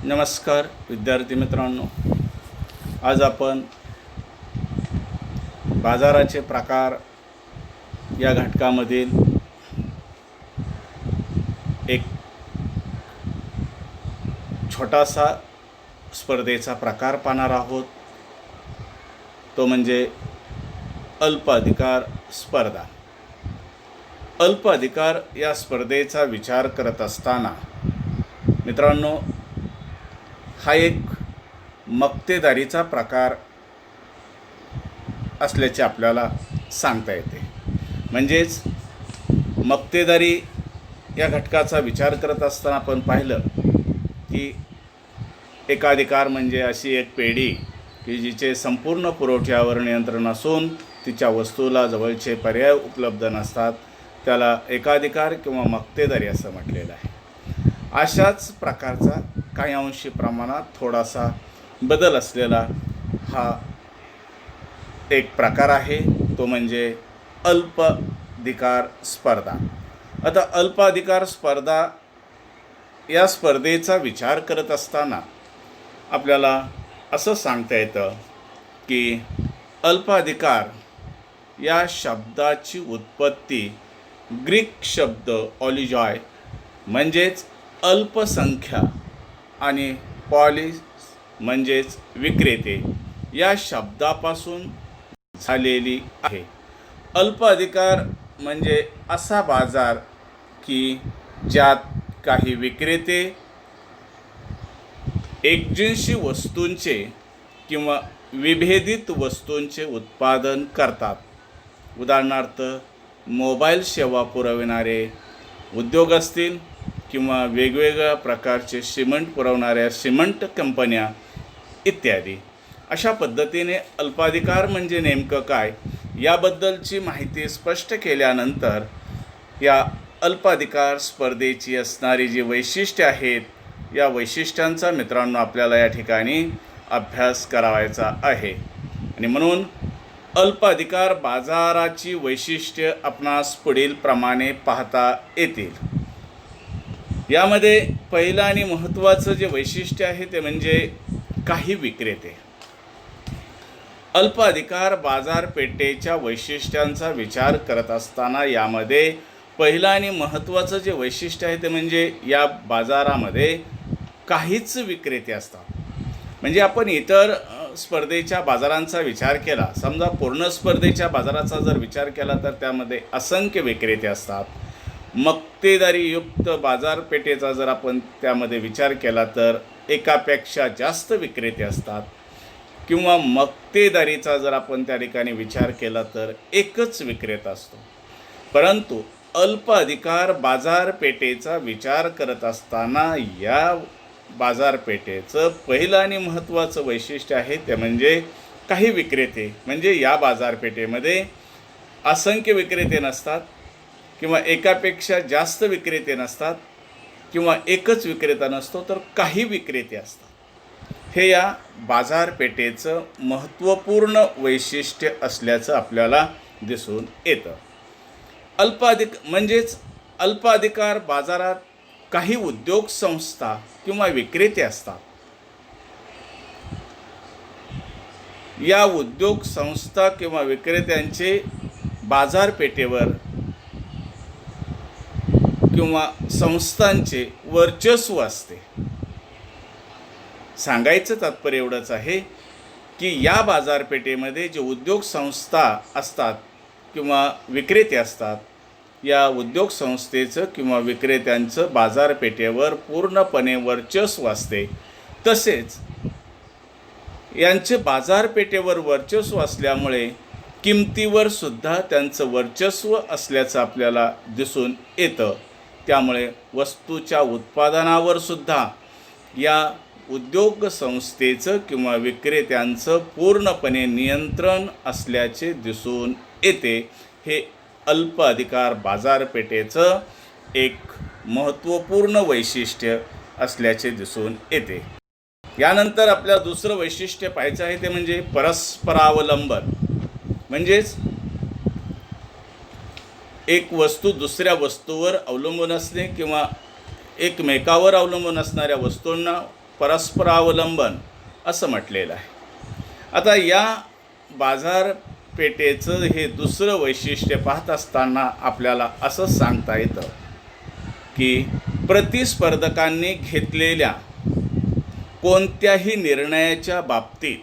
नमस्कार विद्यार्थी मित्रांनो, आज आपण बाजाराचे प्रकार या घटकामधील एक छोटासा स्पर्धेचा प्रकार पाहणार आहोत। तो म्हणजे अल्प अधिकार स्पर्धा। अल्प अधिकार या स्पर्धेचा विचार करत असताना मित्रांनो, हा एक मक्तेदारीचा प्रकार असल्याचे आपल्याला सांगता येते। म्हणजेच मक्तेदारी या घटकाचा विचार करत असताना आपण पाहिलं की एकाधिकार म्हणजे अशी एक पेढी की जिचे संपूर्ण पुरवठ्यावर नियंत्रण असून तिच्या वस्तूला जवळचे पर्याय उपलब्ध नसतात, त्याला एकाधिकार किंवा मक्तेदारी असं म्हटलेलं आहे। अशाच प्रकारचा काही अंशी प्रमाणात थोडासा बदल असलेला हा एक प्रकार आहे, तो म्हणजे अल्पाधिकार स्पर्धा। आता अल्पाधिकार स्पर्धा या स्पर्धेचा विचार करत असताना आपल्याला असं सांगता येतं की अल्पाधिकार या शब्दाची उत्पत्ती ग्रीक शब्द ऑलिजॉय म्हणजेच अल्पसंख्या आणि पॉलिस म्हणजेच विक्रेते या शब्दापासून झालेली आहे। अल्प अधिकार म्हणजे असा बाजार की ज्यात काही विक्रेते एकजिन्सी वस्तूंचे किंवा विभेदित वस्तूंचे उत्पादन करतात। उदाहरणार्थ मोबाईल सेवा पुरविणारे उद्योग असतील किंवा वेगवेगळ्या प्रकारचे सिमेंट पुरवणाऱ्या सिमेंट कंपन्या इत्यादी। अशा पद्धतीने अल्पाधिकार म्हणजे नेमकं काय याबद्दलची माहिती स्पष्ट केल्यानंतर या अल्पाधिकार स्पर्धेची असणारी जी वैशिष्ट्ये आहेत, या वैशिष्ट्यांचा मित्रांनो आपल्याला या ठिकाणी अभ्यास करावायचा आहे। आणि म्हणून अल्पाधिकार बाजाराची वैशिष्ट्ये आपणास पुढील प्रमाणे पाहता येतील। यामध्ये पहिलं आणि महत्त्वाचं जे वैशिष्ट्य आहे ते म्हणजे काही विक्रेते। अल्पाधिकार बाजारपेठेच्या वैशिष्ट्यांचा विचार करत असताना यामध्ये पहिलं आणि महत्त्वाचं जे वैशिष्ट्य आहे ते म्हणजे या बाजारामध्ये काहीच विक्रेते असतात। म्हणजे आपण इतर स्पर्धेच्या बाजारांचा विचार केला, समजा पूर्ण स्पर्धेच्या बाजाराचा जर विचार केला तर त्यामध्ये असंख्य विक्रेते असतात। मक्तेदारीयुक्त बाजारपेठेचा जर आपण त्यामध्ये विचार केला तर एकापेक्षा जास्त विक्रेते असतात, किंवा मक्तेदारीचा जर आपण त्या ठिकाणी विचार केला तर एकच विक्रेता असतो। परंतु अल्प अधिकार बाजारपेठेचा विचार करत असताना या बाजारपेठेचं पहिलं आणि महत्त्वाचं वैशिष्ट्य आहे ते म्हणजे काही विक्रेते। म्हणजे या बाजारपेठेमध्ये असंख्य विक्रेते नसतात, किंवा एकापेक्षा जास्त विक्रेते नसतात, किंवा एकच विक्रेता नसतो, तर काही विक्रेते असतात। हे या बाजारपेठेचं महत्त्वपूर्ण वैशिष्ट्य असल्याचं आपल्याला दिसून येतं। म्हणजेच अल्पाधिकार बाजारात काही उद्योग संस्था किंवा विक्रेते असतात। या उद्योग संस्था किंवा विक्रेत्यांचे बाजारपेठेवर किंवा संस्थांचे वर्चस्व असते। सांगायचं तात्पर्य एवढंच आहे की या बाजारपेठेमध्ये जे उद्योग संस्था असतात किंवा विक्रेते असतात, या उद्योग संस्थेचं किंवा विक्रेत्यांचं बाजारपेठेवर पूर्णपणे वर्चस्व असते। तसेच यांचे बाजारपेठेवर वर्चस्व असल्यामुळे किमतीवर सुद्धा त्यांचं वर्चस्व असल्याचं आपल्याला दिसून येतं। त्यामुळे वस्तूच्या उत्पादनावर सुद्धा या उद्योग संस्थेचं किंवा विक्रेत्यांचं पूर्णपणे नियंत्रण असल्याचे दिसून येते। हे अल्प अधिकार बाजारपेठेचं एक महत्त्वपूर्ण वैशिष्ट्य असल्याचे दिसून येते। यानंतर आपल्याला दुसरं वैशिष्ट्य पाहायचं आहे ते म्हणजे परस्परावलंबन। म्हणजेच एक वस्तू दुसऱ्या वस्तूवर अवलंबून असणे किंवा एकमेकावर अवलंबून असणाऱ्या वस्तूंना परस्परावलंबन असं म्हटलेलं आहे. आता या बाजारपेठेचं हे दुसरं वैशिष्ट्य पाहत असताना आपल्याला असं सांगता येतं की प्रतिस्पर्धकांनी घेतलेल्या कोणत्याही निर्णयाच्या बाबतीत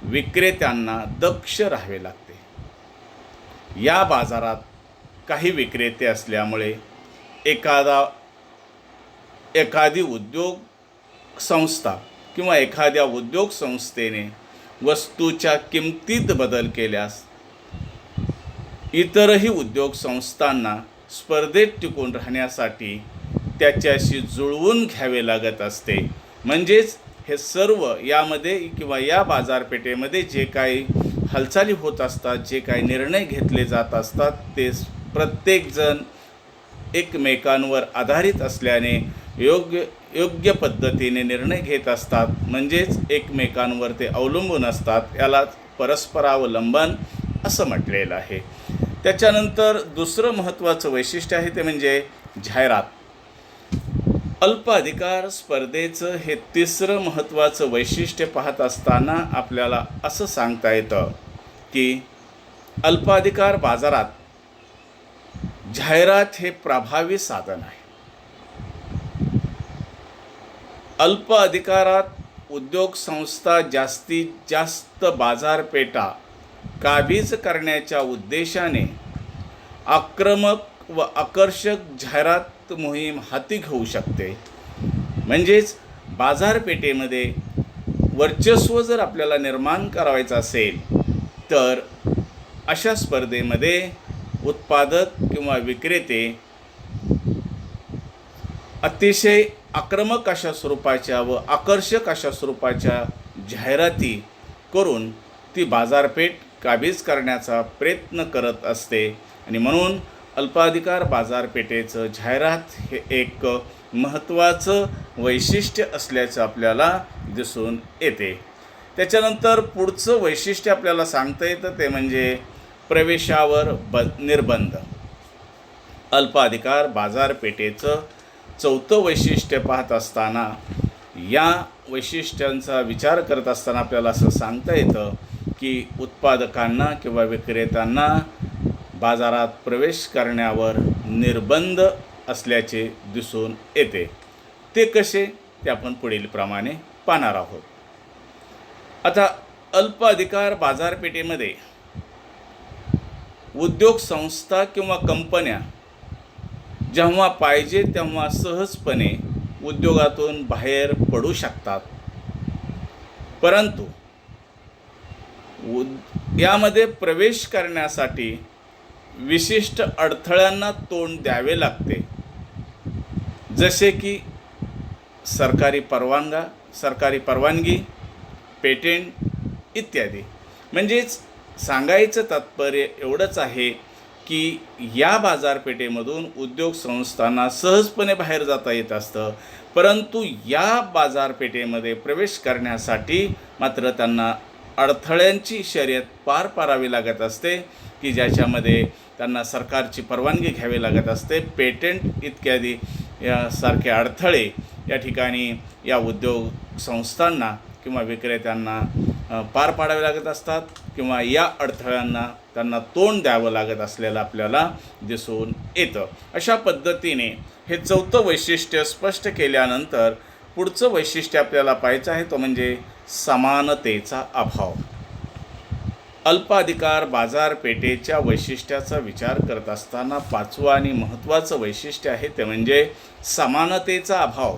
विक्रेत्यांना दक्ष राहावे लागते. या बाजारात काही विक्रेते असल्यामुळे एखादी उद्योग संस्था किंवा एखाद्या उद्योग संस्थेने वस्तूच्या किमतीत बदल केल्यास इतरही उद्योग संस्थांना स्पर्धेत टिकून राहण्यासाठी त्याच्याशी जुळवून घ्यावे लागत असते. म्हणजेच हे सर्व यामध्ये किंवा या बाजारपेठेमध्ये जे काही हालचाली होत असतात, जे काही निर्णय घेतले जात असतात, ते प्रत्येकजण एकमेकांवर आधारित असल्याने योग्य पद्धतीने निर्णय घेत असतात. म्हणजेच एकमेकांवर ते अवलंबून असतात. यालाच परस्परावलंबन असं म्हटलेलं आहे. त्याच्यानंतर दुसरं महत्त्वाचं वैशिष्ट्य आहे ते म्हणजे जाहिरात. अल्प अधिकार स्पर्धेचं हे तिसरं महत्त्वाचं वैशिष्ट्य पाहत असताना आपल्याला असं सांगता येतं की अल्प अधिकार बाजारात जाहिरात हे प्रभावी साधन आहे. अल्प अधिकारात उद्योग संस्था जास्तीत जास्त बाजारपेठा काबीज करण्याच्या उद्देशाने आक्रमक व आकर्षक जाहिरात मोहीम हाती घेऊ शकते. म्हणजेच बाजारपेठेमध्ये वर्चस्व जर आपल्याला निर्माण करायचं असेल तर अशा स्पर्धेमध्ये उत्पादक किंवा विक्रेते अतिशय आक्रमक अशा स्वरूपाच्या व आकर्षक अशा स्वरूपाच्या जाहिराती करून ती बाजारपेठ काबीज करण्याचा प्रयत्न करत असते. आणि म्हणून अल्पाधिकार बाजारपेठेचं जाहिरात हे एक महत्त्वाचं वैशिष्ट्य असल्याचं आपल्याला दिसून येते. त्याच्यानंतर पुढचं वैशिष्ट्य आपल्याला सांगता येतं ते म्हणजे प्रवेशावर निर्बंध. अल्पाधिकार बाजारपेठेचं चौथं वैशिष्ट्य पाहत असताना या वैशिष्ट्यांचा विचार करत असताना आपल्याला असं सांगता येतं की उत्पादकांना किंवा विक्रेत्यांना बाजारात प्रवेश करण्यावर निर्बंध असल्याचे दिसून येते. ते कसे ते आपण पुढील प्रमाणे पाहणार आहोत. आता अल्प अधिकार बाजारपेठेमध्ये उद्योग संस्था किंवा कंपन्या जेव्हा पाहिजे तेव्हा सहजपणे उद्योगातून बाहेर पडू शकतात. परंतु यामध्ये प्रवेश करण्यासाठी विशिष्ट अडथळ्यांना तोंड द्यावे लागते. जसे की सरकारी परवानगी, पेटेंट इत्यादी. म्हणजेच सांगायचं तात्पर्य एवढंच आहे की या बाजारपेठेमधून उद्योग संस्थांना सहजपणे बाहेर जाता येत असतं. परंतु या बाजारपेठेमध्ये प्रवेश करण्यासाठी मात्र त्यांना अडथळ्यांची शर्यत पार पाडावी लागत असते की ज्याच्यामध्ये त्यांना सरकारची परवानगी घ्यावी लागत असते. पेटेंट इत्यादी यासारखे अडथळे या ठिकाणी या उद्योग संस्थांना किंवा विक्रेत्यांना पार पाडावे लागत असतात किंवा या अडथळ्यांना त्यांना तोंड द्यावं लागत असलेलं आपल्याला दिसून येतं. अशा पद्धतीने हे चौथं वैशिष्ट्य स्पष्ट केल्यानंतर पुढचं वैशिष्ट्य आपल्याला पाहायचं आहे तो म्हणजे समानतेचा अभाव. अल्पाधिकार बाजारपेठेच्या वैशिष्ट्याचा विचार करत असताना पाचवं आणि महत्त्वाचं वैशिष्ट्य आहे ते म्हणजे समानतेचा अभाव.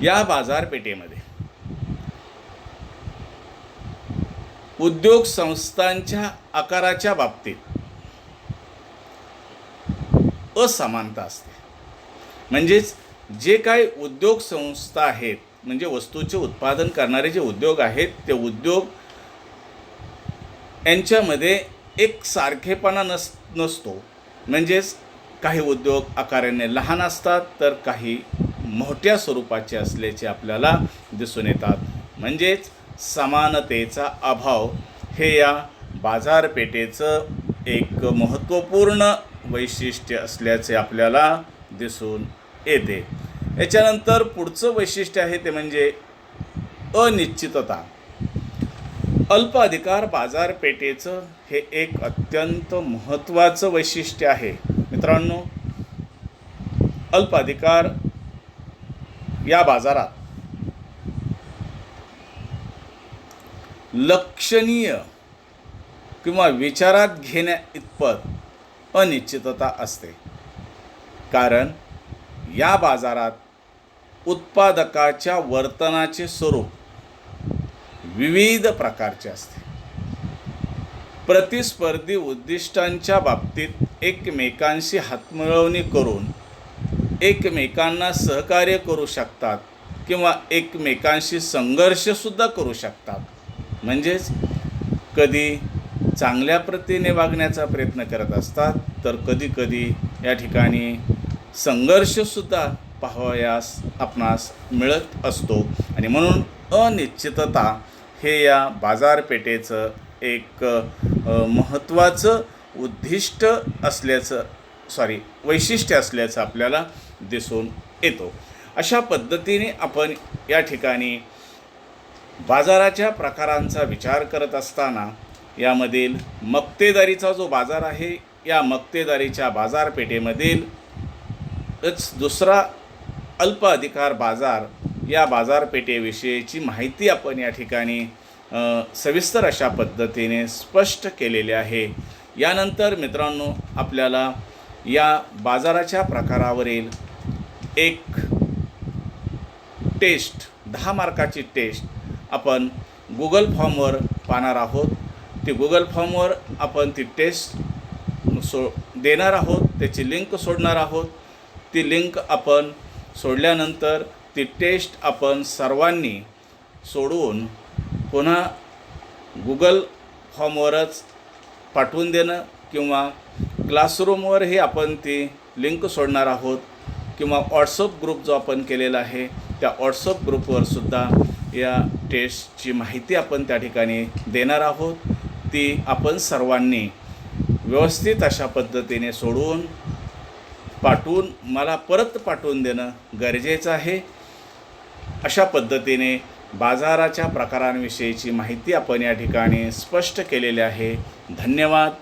या बाजारपेठेमध्ये उद्योग संस्थांच्या आकाराच्या बाबतीत असमानता असते. म्हणजेच जे काही उद्योग संस्था आहेत म्हणजे वस्तूचे उत्पादन करणारे जे उद्योग आहेत ते उद्योग यांच्यामध्ये एक सारखेपणा नसतो. म्हणजेच काही उद्योग आकाराने लहान असतात तर काही मोठ्या स्वरूपाचे असल्याचे आपल्याला दिसून येतात. म्हणजेच समानतेचा अभाव हे या बाजारपेठेचं एक महत्त्वपूर्ण वैशिष्ट्य असल्याचे आपल्याला दिसून येते. याच्यानंतर पुढचं वैशिष्ट्य आहे ते म्हणजे अनिश्चितता. अल्प अधिकार बाजारपेठेचं हे एक अत्यंत महत्त्वाचं वैशिष्ट्य आहे. मित्रांनो, अल्प अधिकार या बाजारात लक्षणीय किंवा विचारात घेण्या इतपत अनिश्चितता असते. कारण या बाजारात उत्पादकाच्या वर्तनाचे स्वरूप विविध प्रकारचे असते. प्रतिस्पर्धी उद्दिष्टांच्या बाबतीत एकमेकांशी हातमिळवणी करून एकमेकांना सहकार्य करू शकतात किंवा एकमेकांशी संघर्षसुद्धा करू शकतात. म्हणजेच कधी चांगल्या प्रतीने वागण्याचा प्रयत्न करत असतात, तर कधीकधी या ठिकाणी संघर्षसुद्धा पाहावयास आपणास मिळत असतो. आणि म्हणून अनिश्चितता हे या बाजारपेठेचं एक महत्त्वाचं उद्दिष्ट वैशिष्ट्य असल्याचं आपल्याला दिसून येतो. अशा पद्धतीने आपण या ठिकाणी बाजाराच्या प्रकारांचा विचार करत असताना यामधील मक्तेदारीचा जो बाजार आहे, या मक्तेदारीच्या बाजारपेठेमधील दुसरा अल्प अधिकार बाजार या बाजारपेठेविषयीची माहिती आपण या ठिकाणी सविस्तर अशा पद्धतीने स्पष्ट केलेले आहे. यानंतर मित्रांनो, आपल्याला या बाजाराच्या प्रकारावरील एक टेस्ट 10 मार्काची टेस्ट आपण गुगल फॉर्मवर पाहणार आहोत. ती गुगल फॉर्मवर आपण ती टेस्ट देणार आहोत, त्याची लिंक सोडणार आहोत. ती लिंक आपण सोडल्यानंतर ती टेस्ट आपण सर्वांनी सोडवून पुन्हा गुगल फॉर्मवरच पाठवून देणं किंवा क्लासरूमवरही आपण ती लिंक सोडणार आहोत किंवा व्हॉट्सअप ग्रुप जो आपण केलेला आहे त्या व्हॉट्सअप ग्रुपवरसुद्धा या टेस्टची माहिती आपण त्या ठिकाणी देणार आहोत. ती आपण सर्वांनी व्यवस्थित अशा पद्धतीने सोडवून पाठवून मला परत पाठवून देणं गरजेचं आहे. अशा पद्धतीने बाजाराच्या प्रकारांविषयीची माहिती आपण या ठिकाणी स्पष्ट केलेली आहे. धन्यवाद.